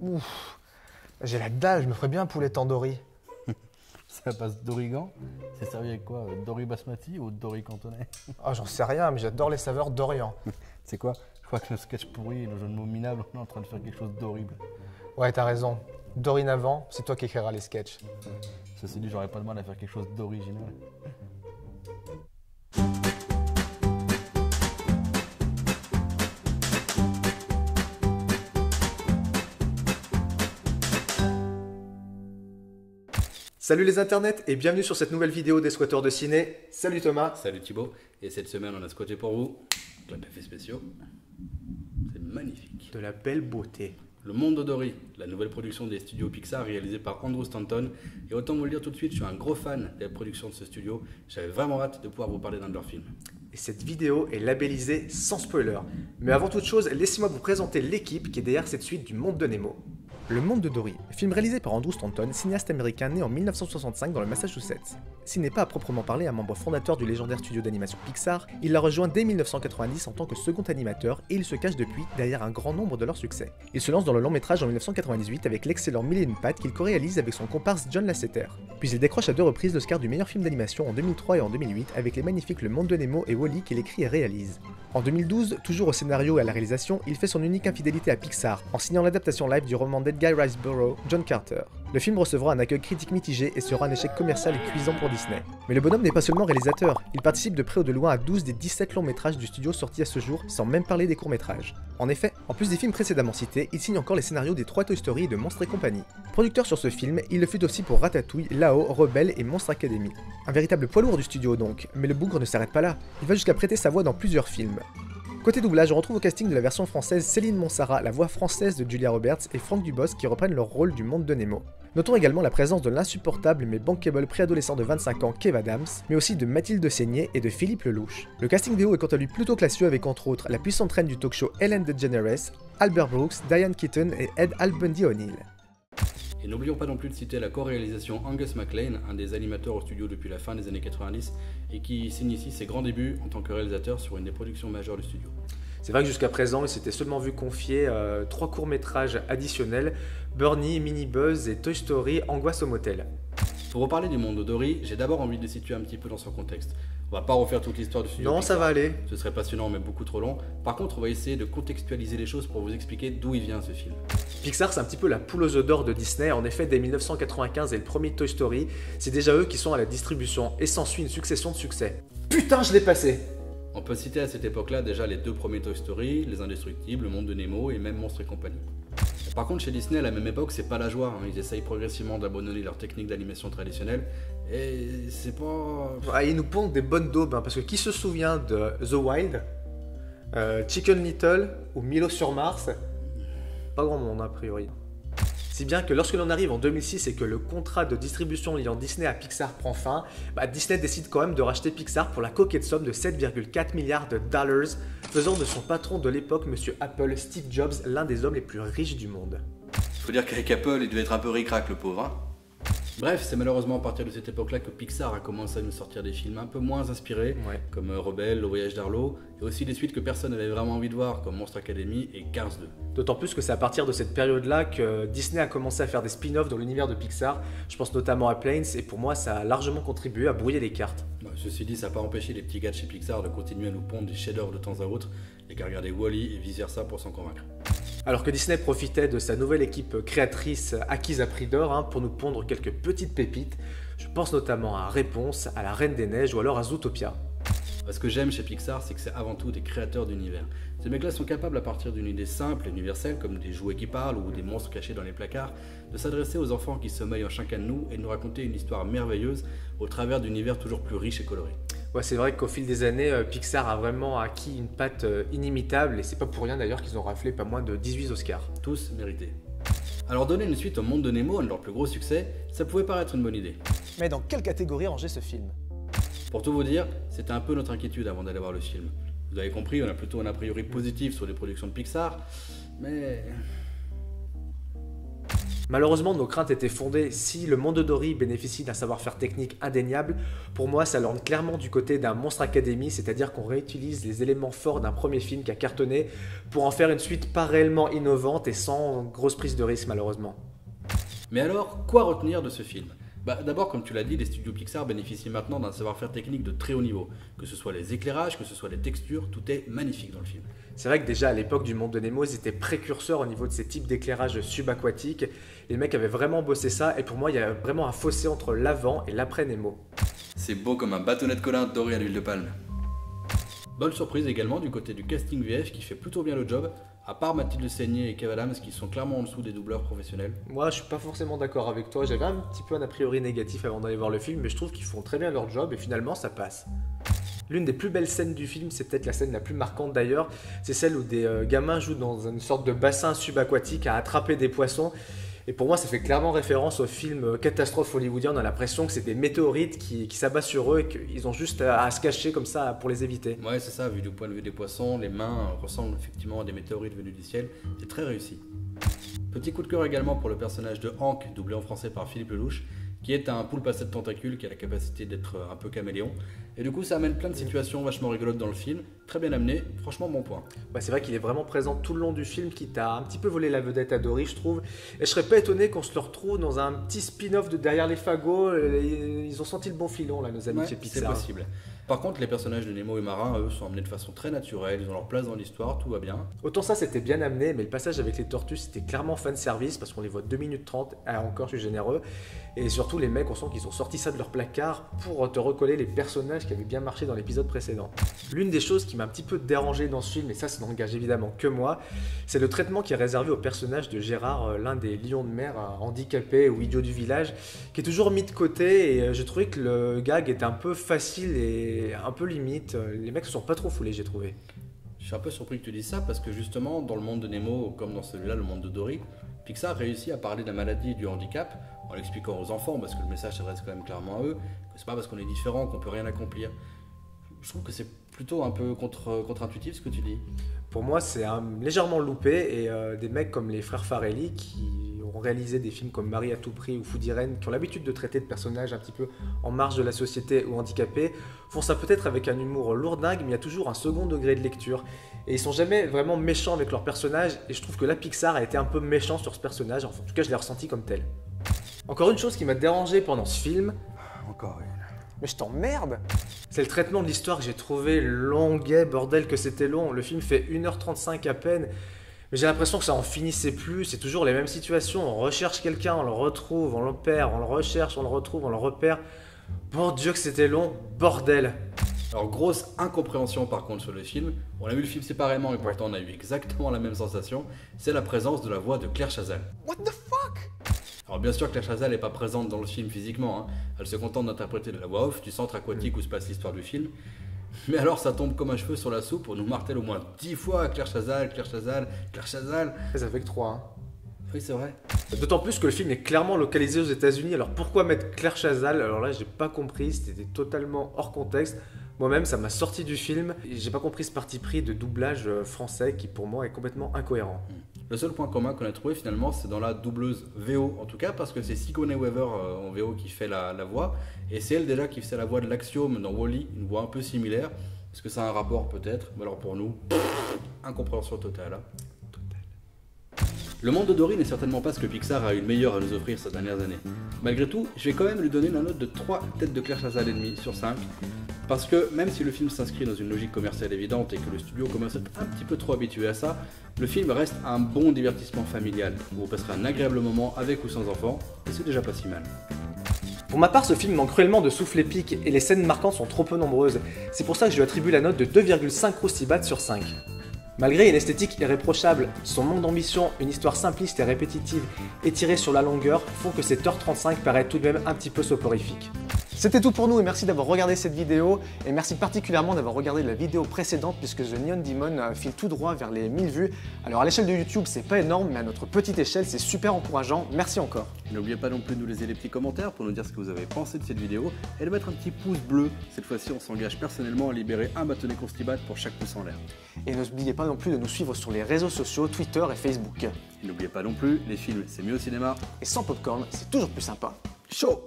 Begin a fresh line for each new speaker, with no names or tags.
Ouf, j'ai la dalle, je me ferais bien un poulet tandoori.
Ça passe d'origan. C'est servi avec quoi? Dori basmati ou dori cantonais?
Ah, j'en sais rien, mais j'adore les saveurs d'Orient.
C'est quoi? Je crois que le sketch pourri et le jeu de mots minable, on est en train de faire quelque chose d'horrible.
Ouais, t'as raison. Dorénavant, c'est toi qui écriras les sketchs.
Ceci dit, j'aurais pas de mal à faire quelque chose d'original.
Salut les internets et bienvenue sur cette nouvelle vidéo des squatteurs de ciné. Salut Thomas.
Salut Thibaut, et cette semaine on a squatté pour vous plein d'effets spéciaux. C'est magnifique.
De la belle beauté.
Le Monde de Dory, la nouvelle production des studios Pixar réalisée par Andrew Stanton. Et autant vous le dire tout de suite, je suis un gros fan des productions de ce studio. J'avais vraiment hâte de pouvoir vous parler d'un de leurs films.
Et cette vidéo est labellisée sans spoiler. Mais avant toute chose, laissez-moi vous présenter l'équipe qui est derrière cette suite du Monde de Nemo. Le Monde de Dory, film réalisé par Andrew Stanton, cinéaste américain né en 1965 dans le Massachusetts. S'il n'est pas à proprement parler un membre fondateur du légendaire studio d'animation Pixar, il l'a rejoint dès 1990 en tant que second animateur et il se cache depuis derrière un grand nombre de leurs succès. Il se lance dans le long métrage en 1998 avec l'excellent Mille et une pattes qu'il co-réalise avec son comparse John Lasseter. Puis il décroche à deux reprises l'Oscar du meilleur film d'animation en 2003 et en 2008 avec les magnifiques Le Monde de Nemo et Wall-E qu'il écrit et réalise. En 2012, toujours au scénario et à la réalisation, il fait son unique infidélité à Pixar en signant l'adaptation live du roman d'Edgar Rice Burroughs, John Carter. Le film recevra un accueil critique mitigé et sera un échec commercial cuisant pour Disney. Mais le bonhomme n'est pas seulement réalisateur, il participe de près ou de loin à 12 des 17 longs métrages du studio sortis à ce jour, sans même parler des courts métrages. En effet, en plus des films précédemment cités, il signe encore les scénarios des 3 Toy Story et de Monstres et compagnie. Producteur sur ce film, il le fut aussi pour Ratatouille, Lao, Rebelle et Monstre Academy. Un véritable poids lourd du studio donc, mais le bougre ne s'arrête pas là, il va jusqu'à prêter sa voix dans plusieurs films. Côté doublage, on retrouve au casting de la version française Céline Monsara, la voix française de Julia Roberts et Franck Dubosc qui reprennent leur rôle du Monde de Nemo. Notons également la présence de l'insupportable mais bankable préadolescent de 25 ans Kev Adams, mais aussi de Mathilde Seigné et de Philippe Lelouch. Le casting VO est quant à lui plutôt classieux avec entre autres la puissante reine du talk show Ellen DeGeneres, Albert Brooks, Diane Keaton et Ed Albundi O'Neill.
Et n'oublions pas non plus de citer la co-réalisation Angus MacLean, un des animateurs au studio depuis la fin des années 90 et qui signe ici ses grands débuts en tant que réalisateur sur une des productions majeures du studio.
C'est vrai que jusqu'à présent, il s'était seulement vu confier 3 courts-métrages additionnels, Bernie, Mini Buzz et Toy Story Angoisse au motel.
Pour reparler du Monde de Dory, j'ai d'abord envie de le situer un petit peu dans son contexte. On va pas refaire toute l'histoire du studio
Non,
Pixar.
ça va aller.
Ce serait passionnant mais beaucoup trop long. Par contre, on va essayer de contextualiser les choses pour vous expliquer d'où il vient ce film.
Pixar, c'est un petit peu la poule aux œufs d'or de Disney. En effet, dès 1995 et le premier Toy Story, c'est déjà eux qui sont à la distribution et s'ensuit une succession de succès. Putain, je l'ai passé!
On peut citer à cette époque-là déjà les 2 premiers Toy Story, Les Indestructibles, Le Monde de Nemo et même Monstres et compagnie. Par contre, chez Disney, à la même époque, c'est pas la joie. Ils essayent progressivement d'abandonner leur technique d'animation traditionnelle et c'est pas...
Ah, ils nous pondent des bonnes daubes, parce que qui se souvient de The Wild, Chicken Little ou Milo sur Mars? Pas grand monde a priori. Si bien que lorsque l'on arrive en 2006 et que le contrat de distribution liant Disney à Pixar prend fin, Disney décide quand même de racheter Pixar pour la coquette somme de 7,4 milliards de dollars, faisant de son patron de l'époque, Monsieur Apple, Steve Jobs, l'un des hommes les plus riches du monde.
Faut dire qu'avec Apple, il devait être un peu ric-rac le pauvre. Hein. Bref, c'est malheureusement à partir de cette époque-là que Pixar a commencé à nous sortir des films un peu moins inspirés, comme Rebelle, Le Voyage d'Arlo, et aussi des suites que personne n'avait vraiment envie de voir, comme Monstre Academy et Cars 2.
D'autant plus que c'est à partir de cette période-là que Disney a commencé à faire des spin-offs dans l'univers de Pixar. Je pense notamment à Planes, et pour moi, ça a largement contribué à brouiller les cartes.
Ceci dit, ça n'a pas empêché les petits gars de chez Pixar de continuer à nous pondre des chefs-d'œuvre de temps à autre, et qu'à regarder Wall-E et vice-versa pour s'en convaincre.
Alors que Disney profitait de sa nouvelle équipe créatrice acquise à prix d'or pour nous pondre quelques petites pépites, je pense notamment à Réponse, à La Reine des Neiges ou alors à Zootopia.
Ce que j'aime chez Pixar, c'est que c'est avant tout des créateurs d'univers. Ces mecs-là sont capables, à partir d'une idée simple et universelle, comme des jouets qui parlent ou des monstres cachés dans les placards, de s'adresser aux enfants qui sommeillent en chacun de nous et de nous raconter une histoire merveilleuse au travers d'univers toujours plus riches et colorés.
Ouais, c'est vrai qu'au fil des années, Pixar a vraiment acquis une patte inimitable et c'est pas pour rien d'ailleurs qu'ils ont raflé pas moins de 18 Oscars.
Tous mérités. Alors donner une suite au Monde de Nemo, un de leurs plus gros succès, ça pouvait paraître une bonne idée.
Mais dans quelle catégorie ranger ce film?
Pour tout vous dire, c'était un peu notre inquiétude avant d'aller voir le film. Vous avez compris, on a plutôt un a priori positif sur les productions de Pixar, mais...
Malheureusement, nos craintes étaient fondées. Si le monde de Dory bénéficie d'un savoir-faire technique indéniable, pour moi, ça l'orne clairement du côté d'un Monstre Academy, c'est-à-dire qu'on réutilise les éléments forts d'un premier film qui a cartonné pour en faire une suite pas réellement innovante et sans grosse prise de risque, malheureusement.
Mais alors, quoi retenir de ce film? D'abord, comme tu l'as dit, les studios Pixar bénéficient maintenant d'un savoir-faire technique de très haut niveau. Que ce soit les éclairages, que ce soit les textures, tout est magnifique dans le film.
C'est vrai que déjà à l'époque du Monde de Nemo, ils étaient précurseurs au niveau de ces types d'éclairage subaquatique. Les mecs avaient vraiment bossé ça et pour moi, il y a vraiment un fossé entre l'avant et l'après Nemo.
C'est beau comme un bâtonnet de Colin doré à l'huile de palme. Bonne surprise également du côté du casting VF qui fait plutôt bien le job, à part Mathilde Seigné et Kev Adams qui sont clairement en dessous des doubleurs professionnels.
Moi, je suis pas forcément d'accord avec toi. J'avais un petit peu un a priori négatif avant d'aller voir le film, mais je trouve qu'ils font très bien leur job et finalement, ça passe. L'une des plus belles scènes du film, c'est peut-être la scène la plus marquante d'ailleurs, c'est celle où des gamins jouent dans une sorte de bassin subaquatique à attraper des poissons. Et pour moi, ça fait clairement référence au film catastrophe hollywoodien. On a l'impression que c'est des météorites qui s'abattent sur eux et qu'ils ont juste à se cacher comme ça pour les éviter.
Ouais, c'est ça, vu du point de vue des poissons, les mains ressemblent effectivement à des météorites venues du ciel. C'est très réussi. Petit coup de cœur également pour le personnage de Hank, doublé en français par Philippe Lelouch, qui est un poulpe à 7 tentacules qui a la capacité d'être un peu caméléon. Et du coup, ça amène plein de situations vachement rigolotes dans le film. Très bien amené, franchement bon point.
Ouais, c'est vrai qu'il est vraiment présent tout le long du film, qui t'a un petit peu volé la vedette à Dory, je trouve. Et je serais pas étonné qu'on se le retrouve dans un petit spin-off de Derrière les fagots. Ils ont senti le bon filon, là, nos amis chez Pixar.
C'est possible. Par contre, les personnages de Nemo et Marin, eux, sont amenés de façon très naturelle, ils ont leur place dans l'histoire, tout va bien.
Autant ça, c'était bien amené, mais le passage avec les tortues, c'était clairement fan service, parce qu'on les voit 2 minutes 30, encore je suis généreux. Et surtout, les mecs, on sent qu'ils ont sorti ça de leur placard pour te recoller les personnages qui avaient bien marché dans l'épisode précédent. L'une des choses qui m'a un petit peu dérangé dans ce film, et ça n'engage évidemment que moi, c'est le traitement qui est réservé au personnage de Gérard, l'un des lions de mer handicapés ou idiots du village, qui est toujours mis de côté, et j'ai trouvé que le gag était un peu facile et un peu limite. Les mecs se sont pas trop foulés, j'ai trouvé.
Je suis un peu surpris que tu dises ça parce que justement, dans le monde de Nemo, comme dans celui-là, le monde de Dory, Pixar réussit à parler de la maladie et du handicap en l'expliquant aux enfants, parce que le message s'adresse quand même clairement à eux, que c'est pas parce qu'on est différent qu'on peut rien accomplir. Je trouve que c'est plutôt un peu contre-intuitif ce que tu dis.
Pour moi, c'est légèrement loupé et des mecs comme les frères Farelli qui ont réalisé des films comme Marie à tout prix ou Food Irene, qui ont l'habitude de traiter de personnages un petit peu en marge de la société ou handicapés, font ça peut-être avec un humour lourdingue, mais il y a toujours un second degré de lecture. Et ils sont jamais vraiment méchants avec leurs personnages, et je trouve que la Pixar a été un peu méchant sur ce personnage, en tout cas je l'ai ressenti comme tel. Encore une chose qui m'a dérangé pendant ce film...
Encore une.
Mais je t'emmerde! C'est le traitement de l'histoire que j'ai trouvé longuet, bordel que c'était long. Le film fait 1h35 à peine, mais j'ai l'impression que ça en finissait plus. C'est toujours les mêmes situations. On recherche quelqu'un, on le retrouve, on le perd, on le recherche, on le retrouve, on le repère. Bon Dieu que c'était long, bordel!
Alors grosse incompréhension par contre sur le film, on a vu le film séparément et pourtant on a eu exactement la même sensation, c'est la présence de la voix de Claire Chazal.
What the fuck?
Alors bien sûr Claire Chazal n'est pas présente dans le film physiquement, hein. Elle se contente d'interpréter de la voix off du centre aquatique où se passe l'histoire du film. Mais alors ça tombe comme un cheveu sur la soupe, on nous martèle au moins 10 fois Claire Chazal, Claire Chazal, Claire Chazal.
Ça fait que 3, hein.
Oui c'est vrai.
D'autant plus que le film est clairement localisé aux États-Unis, alors pourquoi mettre Claire Chazal? Alors là j'ai pas compris, c'était totalement hors contexte. Moi-même, ça m'a sorti du film et j'ai pas compris ce parti pris de doublage français qui, pour moi, est complètement incohérent.
Le seul point commun qu'on a trouvé finalement, c'est dans la doubleuse VO, en tout cas, parce que c'est Sigourney Weaver en VO qui fait la voix, et c'est elle déjà qui fait la voix de l'Axiome dans Wall-E, une voix un peu similaire. Est-ce que ça a un rapport peut-être? Mais alors pour nous, incompréhension totale. Hein. Le monde de Dory n'est certainement pas ce que Pixar a eu de meilleur à nous offrir ces dernières années. Malgré tout, je vais quand même lui donner la note de 3 têtes de Claire Chazal et demi sur 5. Parce que même si le film s'inscrit dans une logique commerciale évidente et que le studio commence à être un petit peu trop habitué à ça, le film reste un bon divertissement familial, où vous passerez un agréable moment avec ou sans enfants, et c'est déjà pas si mal.
Pour ma part, ce film manque cruellement de souffle épique et les scènes marquantes sont trop peu nombreuses. C'est pour ça que je lui attribue la note de 2,5 croustibats sur 5. Malgré une esthétique irréprochable, son manque d'ambition, une histoire simpliste et répétitive étirée sur la longueur font que cette heure 35 paraît tout de même un petit peu soporifique. C'était tout pour nous et merci d'avoir regardé cette vidéo et merci particulièrement d'avoir regardé la vidéo précédente puisque The Neon Demon file tout droit vers les 1000 vues. Alors à l'échelle de YouTube c'est pas énorme mais à notre petite échelle c'est super encourageant, merci encore.
Et n'oubliez pas non plus de nous laisser des petits commentaires pour nous dire ce que vous avez pensé de cette vidéo et de mettre un petit pouce bleu. Cette fois-ci on s'engage personnellement à libérer un bâtonnet constibat pour chaque pouce en l'air.
Et n'oubliez pas non plus de nous suivre sur les réseaux sociaux, Twitter et Facebook.
Et n'oubliez pas non plus, les films c'est mieux au cinéma.
Et sans popcorn, c'est toujours plus sympa.
Chaud!